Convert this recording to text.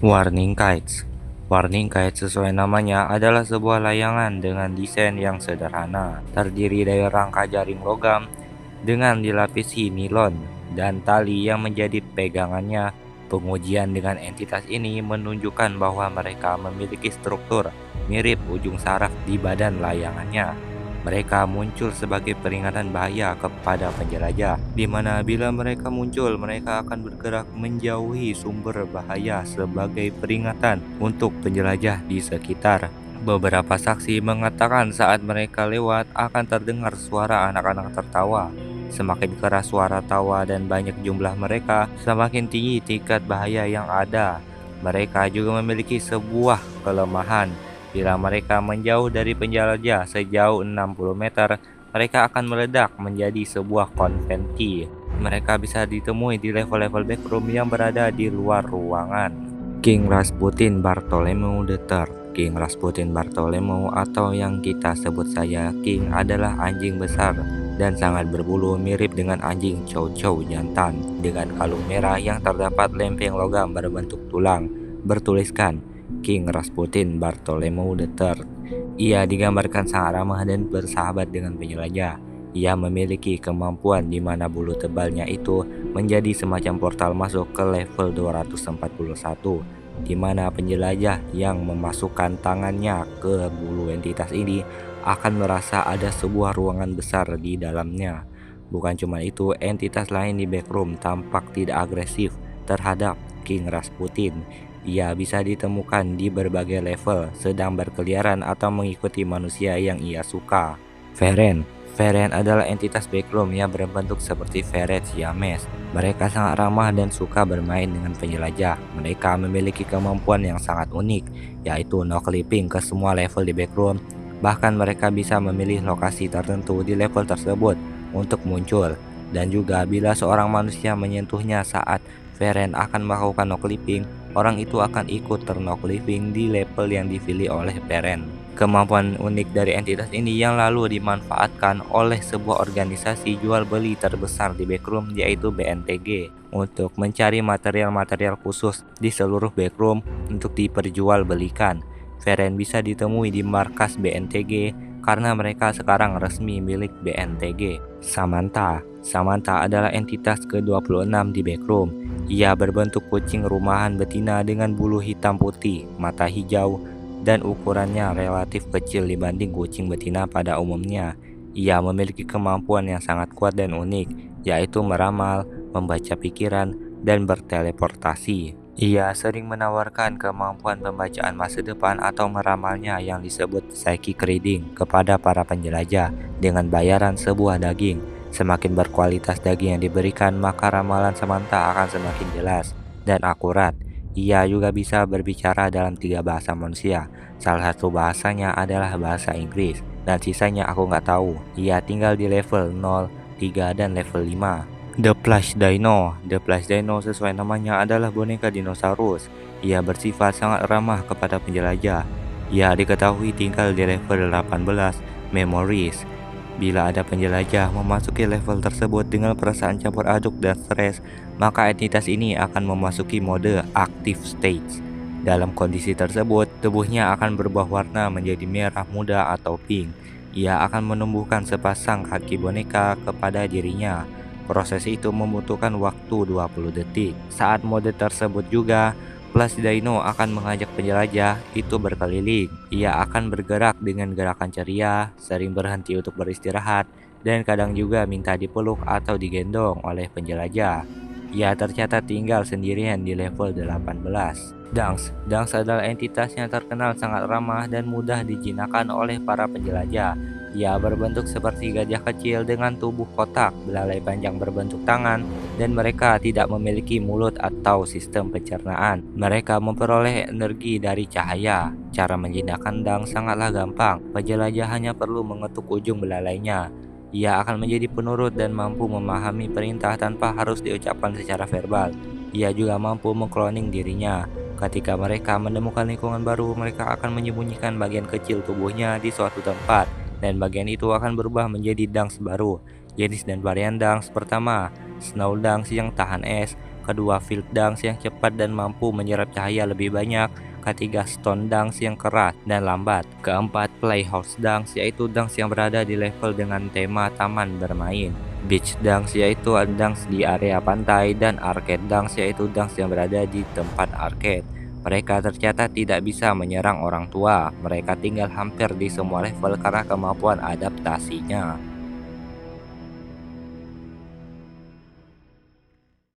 Warning Kites. Warning Kites sesuai namanya adalah sebuah layangan dengan desain yang sederhana, terdiri dari rangka jaring logam dengan dilapisi nilon dan tali yang menjadi pegangannya. Pengujian dengan entitas ini menunjukkan bahwa mereka memiliki struktur mirip ujung saraf di badan layangannya. Mereka muncul sebagai peringatan bahaya kepada penjelajah, di mana bila mereka muncul, mereka akan bergerak menjauhi sumber bahaya sebagai peringatan untuk penjelajah di sekitar. Beberapa saksi mengatakan saat mereka lewat akan terdengar suara anak-anak tertawa. Semakin keras suara tawa dan banyak jumlah mereka, semakin tinggi tingkat bahaya yang ada. Mereka juga memiliki sebuah kelemahan. Bila mereka menjauh dari penjelajah sejauh 60 meter, mereka akan meledak menjadi sebuah konfeti. Mereka bisa ditemui di level-level backroom yang berada di luar ruangan. King Rasputin Bartholomew III. King Rasputin Bartholomew atau yang kita sebut saja King adalah anjing besar dan sangat berbulu mirip dengan anjing chow chow jantan dengan kalung merah yang terdapat lempeng logam berbentuk tulang bertuliskan King Rasputin Bartholomew III. Ia digambarkan sangat ramah dan bersahabat dengan penjelajah. Ia memiliki kemampuan di mana bulu tebalnya itu menjadi semacam portal masuk ke level 241, di mana penjelajah yang memasukkan tangannya ke bulu entitas ini akan merasa ada sebuah ruangan besar di dalamnya. Bukan cuma itu, entitas lain di backroom tampak tidak agresif terhadap King Rasputin. Ia bisa ditemukan di berbagai level, sedang berkeliaran atau mengikuti manusia yang ia suka. Feren adalah entitas backroom yang berbentuk seperti ferret Siamese. Mereka sangat ramah dan suka bermain dengan penjelajah. Mereka memiliki kemampuan yang sangat unik, yaitu no clipping ke semua level di backroom. Bahkan mereka bisa memilih lokasi tertentu di level tersebut untuk muncul. Dan juga bila seorang manusia menyentuhnya saat Feren akan melakukan no clipping, orang itu akan ikut terno clipping di level yang dipilih oleh Feren. Kemampuan unik dari entitas ini yang lalu dimanfaatkan oleh sebuah organisasi jual beli terbesar di backroom yaitu BNTG untuk mencari material-material khusus di seluruh backroom untuk diperjualbelikan. Feren bisa ditemui di markas BNTG karena mereka sekarang resmi milik BNTG. Samantha adalah entitas ke-26 di backroom. Ia berbentuk kucing rumahan betina dengan bulu hitam putih, mata hijau, dan ukurannya relatif kecil dibanding kucing betina pada umumnya. Ia memiliki kemampuan yang sangat kuat dan unik, yaitu meramal, membaca pikiran, dan berteleportasi. Ia sering menawarkan kemampuan pembacaan masa depan atau meramalnya yang disebut psychic reading kepada para penjelajah dengan bayaran sebuah daging. Semakin berkualitas daging yang diberikan, maka ramalan Samantha akan semakin jelas dan akurat. Ia juga bisa berbicara dalam 3 bahasa manusia. Salah satu bahasanya adalah bahasa Inggris, dan sisanya aku nggak tahu. Ia tinggal di level 0, 3, dan level 5. The Plush Dino sesuai namanya adalah boneka dinosaurus. Ia bersifat sangat ramah kepada penjelajah. Ia diketahui tinggal di level 18, Memories. Bila ada penjelajah memasuki level tersebut dengan perasaan campur aduk dan stres, maka entitas ini akan memasuki mode active stage. Dalam kondisi tersebut, tubuhnya akan berubah warna menjadi merah muda atau pink. Ia akan menumbuhkan sepasang kaki boneka kepada dirinya. Proses itu membutuhkan waktu 20 detik. Saat mode tersebut juga, Plush Dino akan mengajak penjelajah itu berkeliling. Ia akan bergerak dengan gerakan ceria, sering berhenti untuk beristirahat, dan kadang juga minta dipeluk atau digendong oleh penjelajah. Ia tercatat tinggal sendirian di level 18. Dunks adalah entitas yang terkenal sangat ramah dan mudah dijinakkan oleh para penjelajah. Ia berbentuk seperti gajah kecil dengan tubuh kotak, belalai panjang berbentuk tangan, dan mereka tidak memiliki mulut atau sistem pencernaan. Mereka memperoleh energi dari cahaya. Cara menjinakkan Dunks sangatlah gampang. Penjelajah hanya perlu mengetuk ujung belalainya. Ia akan menjadi penurut dan mampu memahami perintah tanpa harus diucapkan secara verbal. Ia juga mampu mengkloning dirinya. Ketika mereka menemukan lingkungan baru, mereka akan menyembunyikan bagian kecil tubuhnya di suatu tempat, dan bagian itu akan berubah menjadi Dunks baru. Jenis dan varian Dunks pertama, Snow Dunks yang tahan es. kedua field dunks yang cepat dan mampu menyerap cahaya lebih banyak, ketiga stone dunks yang keras dan lambat, keempat playhouse dunks yaitu dunks yang berada di level dengan tema taman bermain, beach dunks yaitu dunks di area pantai, dan arcade dunks yaitu dunks yang berada di tempat arcade. Mereka tercatat tidak bisa menyerang orang tua. Mereka tinggal hampir di semua level karena kemampuan adaptasinya.